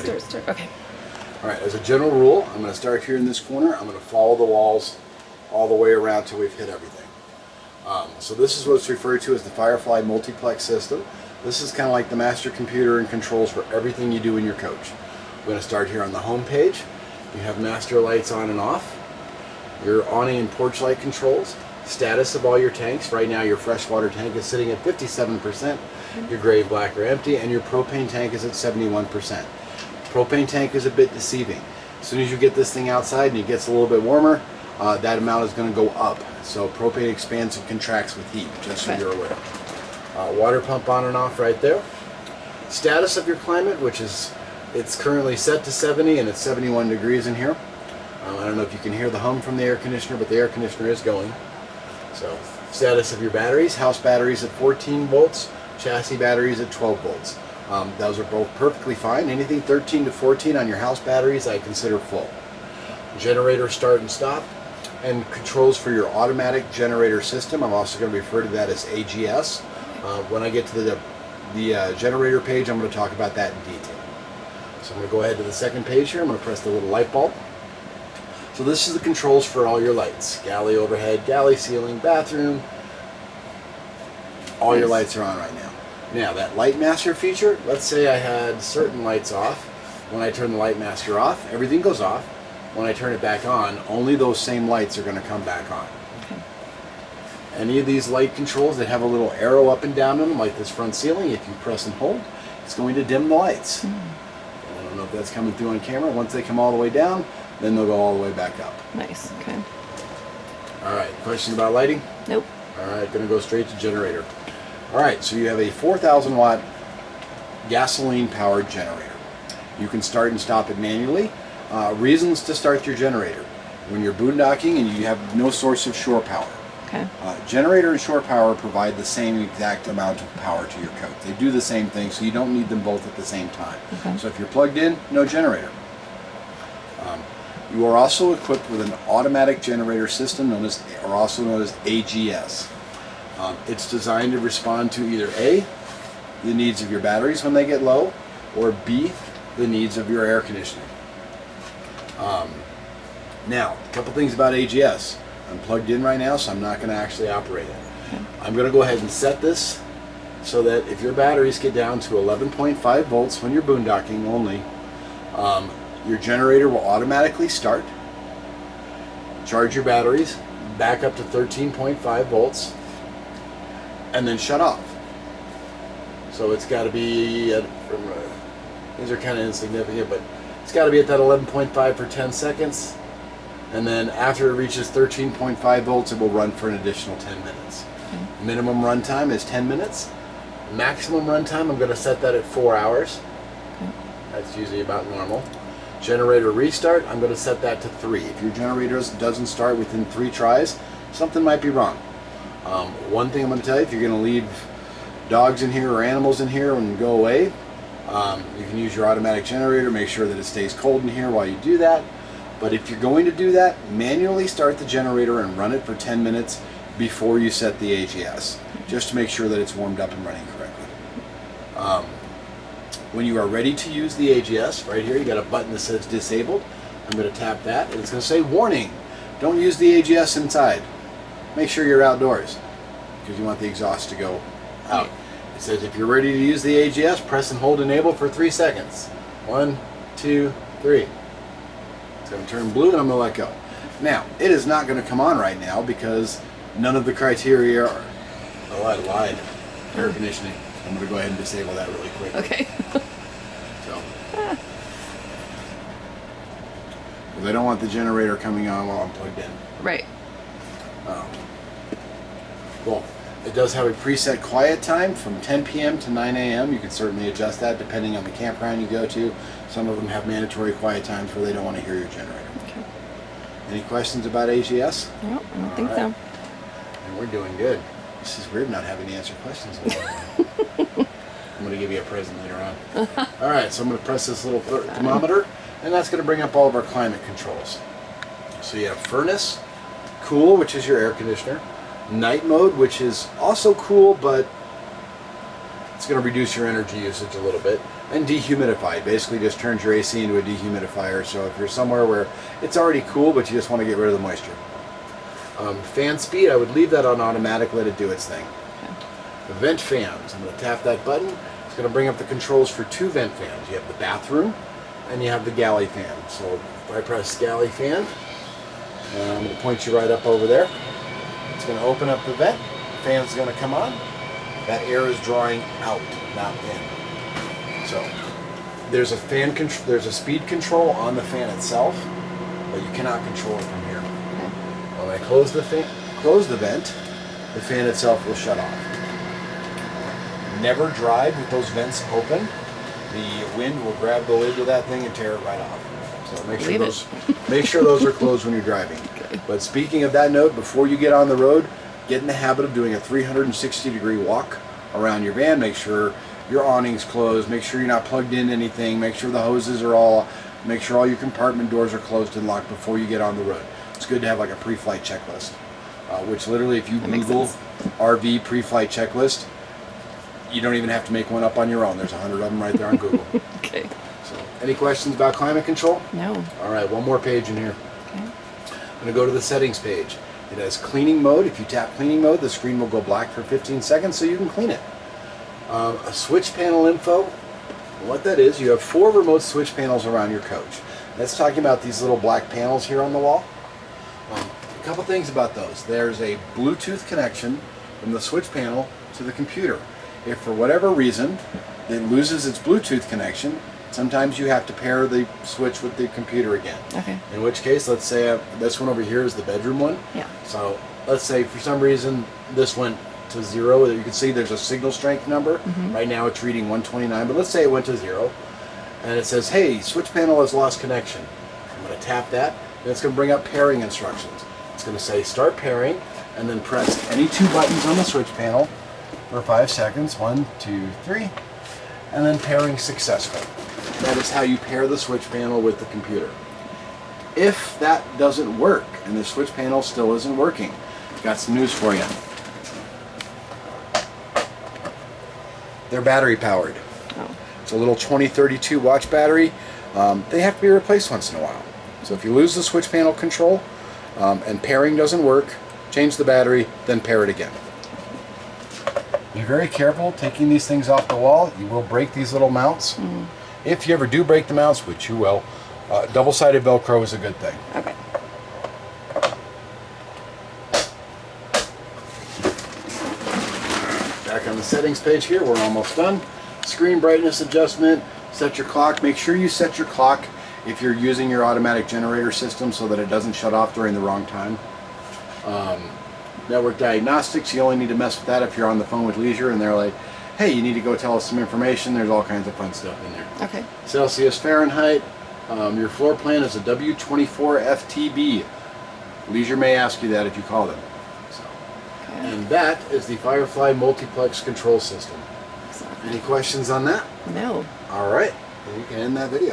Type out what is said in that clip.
Start. Okay. All right, as a general rule, I'm going to start here in this corner. I'm going to follow the walls all the way around till we've hit everything. So this is what's referred to as the Firefly multiplex system. This is kind of like the master computer and controls for everything you do in your coach. We're going to start here on the home page. You have master lights on and off, your awning and porch light controls, status of all your tanks. Right now your freshwater tank is sitting at 57%, your gray and black are empty, and your propane tank is at 71%. Propane tank is a bit deceiving. As soon as you get this thing outside and it gets a little bit warmer, that amount is going to go up. So propane expands and contracts with heat, just so you're aware. Water pump on and off right there. Status of your climate, which is, it's currently set to 70 and it's 71 degrees in here. I don't know if you can hear the hum from the air conditioner, but the air conditioner is going. So, status of your batteries, house batteries at 14 volts, chassis batteries at 12 volts. Those are both perfectly fine. Anything 13 to 14 on your house batteries I consider full. Generator start and stop, and controls for your automatic generator system. I'm also going to refer to that as AGS. When I get to the generator page, I'm going to talk about that in detail. So I'm going to go ahead to the second page here. I'm going to press the little light bulb. So this is the controls for all your lights. Galley overhead, galley ceiling, bathroom. All your lights are on right now. Now that light master feature, let's say I had certain lights off. When I turn the light master off, everything goes off. When I turn it back on, only those same lights are going to come back on. Okay. Any of these light controls that have a little arrow up and down in them, like this front ceiling, if you press and hold, it's going to dim the lights. I don't know if that's coming through on camera. Once they come all the way down, then they'll go all the way back up. Nice, okay. All right, question about lighting? Nope. All right, gonna go straight to generator. All right, so you have a 4,000 watt gasoline powered generator. You can start and stop it manually. Reasons to start your generator: when you're boondocking and you have no source of shore power. Okay. Generator and shore power provide the same exact amount of power to your coach. They do the same thing, so you don't need them both at the same time. Okay. So if you're plugged in, no generator. You are also equipped with an automatic generator system also known as AGS. It's designed to respond to either A, the needs of your batteries when they get low, or B, the needs of your air conditioning. Now, a couple things about AGS. I'm plugged in right now, so I'm not going to actually operate it. Okay. I'm going to go ahead and set this so that if your batteries get down to 11.5 volts when you're boondocking only, your generator will automatically start, charge your batteries back up to 13.5 volts, and then shut off. So it's got to be, these are kind of insignificant, but it's got to be at that 11.5 for 10 seconds, and then after it reaches 13.5 volts, it will run for an additional 10 minutes. Okay. Minimum run time is 10 minutes. Maximum run time, I'm going to set that at 4 hours. Okay. That's usually about normal. Generator restart, I'm going to set that to 3. If your generator doesn't start within 3 tries, something might be wrong. One thing I'm going to tell you, if you're going to leave dogs in here or animals in here and go away, you can use your automatic generator. Make sure that it stays cold in here while you do that. But if you're going to do that, manually start the generator and run it for 10 minutes before you set the AGS, just to make sure that it's warmed up and running correctly. When you are ready to use the AGS, right here you got a button that says disabled. I'm going to tap that and it's going to say warning, don't use the AGS inside. Make sure you're outdoors because you want the exhaust to go out. It says if you're ready to use the AGS, press and hold enable for 3 seconds. 1, 2, 3. It's going to turn blue and I'm going to let go. Now, it is not going to come on right now because none of the criteria are... Oh, I lied. Air conditioning. I'm going to go ahead and disable that really quick. Okay. So, because I don't want the generator coming on while I'm plugged in. Right. Well, it does have a preset quiet time from 10 p.m. to 9 a.m. You can certainly adjust that depending on the campground you go to. Some of them have mandatory quiet times where they don't want to hear your generator. Okay. Any questions about AGS? No, I don't think so. And we're doing good. This is weird not having to answer questions. I'm going to give you a present later on. All right, so I'm going to press this little thermometer, and that's going to bring up all of our climate controls. So you have furnace, cool, which is your air conditioner, night mode, which is also cool, but It's going to reduce your energy usage a little bit. And dehumidify, basically just turns your AC into a dehumidifier. So if you're somewhere where it's already cool, but you just want to get rid of the moisture. Fan speed, I would leave that on automatic, let it do its thing. Okay. The vent fans, I'm going to tap that button. It's going to bring up the controls for 2 vent fans. You have the bathroom and you have the galley fan. So if I press galley fan, I'm going to point you right up over there. It's going to open up the vent. The fan's going to come on. That air is drawing out, not in. So there's a fan control. There's a speed control on the fan itself, but you cannot control it from here. Okay. When I close the vent, the fan itself will shut off. Never drive with those vents open. The wind will grab the lid of that thing and tear it right off. So make sure those are closed when you're driving. Okay. But speaking of that note, before you get on the road, get in the habit of doing a 360-degree walk around your van. Make sure your awning's closed. Make sure you're not plugged in anything. Make sure the hoses are all. Make sure all your compartment doors are closed and locked before you get on the road. It's good to have like a pre-flight checklist, which literally, if you Google RV pre-flight checklist, you don't even have to make one up on your own. There's 100 of them right there on Google. Okay. So, any questions about climate control? No. All right, one more page in here. Okay. I'm going to go to the settings page. It has cleaning mode. If you tap cleaning mode, the screen will go black for 15 seconds so you can clean it. A switch panel info. What that is, you have 4 remote switch panels around your coach. That's talking about these little black panels here on the wall. A couple things about those. There's a Bluetooth connection from the switch panel to the computer. If for whatever reason it loses its Bluetooth connection, sometimes you have to pair the switch with the computer again. Okay. In which case, let's say this one over here is the bedroom one. Yeah. So let's say for some reason this went to 0. You can see there's a signal strength number. Mm-hmm. Right now it's reading 129, but let's say it went to 0. And it says, hey, switch panel has lost connection. I'm going to tap that, and it's going to bring up pairing instructions. It's going to say start pairing, and then press any 2 buttons on the switch panel for 5 seconds. 1, 2, 3. And then pairing successful. That is how you pair the switch panel with the computer. If that doesn't work and the switch panel still isn't working, I've got some news for you. They're battery powered. Oh. It's a little 2032 watch battery. They have to be replaced once in a while. So if you lose the switch panel control and pairing doesn't work, change the battery, then pair it again. Be very careful taking these things off the wall. You will break these little mounts. Mm. If you ever do break the mounts, which you will, double-sided Velcro is a good thing. Okay. Back on the settings page here, we're almost done. Screen brightness adjustment, set your clock. Make sure you set your clock if you're using your automatic generator system so that it doesn't shut off during the wrong time. Network diagnostics, you only need to mess with that if you're on the phone with Leisure and they're like, hey, you need to go tell us some information. There's all kinds of fun stuff in there. Okay. Celsius, Fahrenheit. Your floor plan is a W24FTB. Leisure may ask you that if you call them. So. Okay. And that is the Firefly multiplex control system. Excellent. Any questions on that? No. All right. Then you can end that video.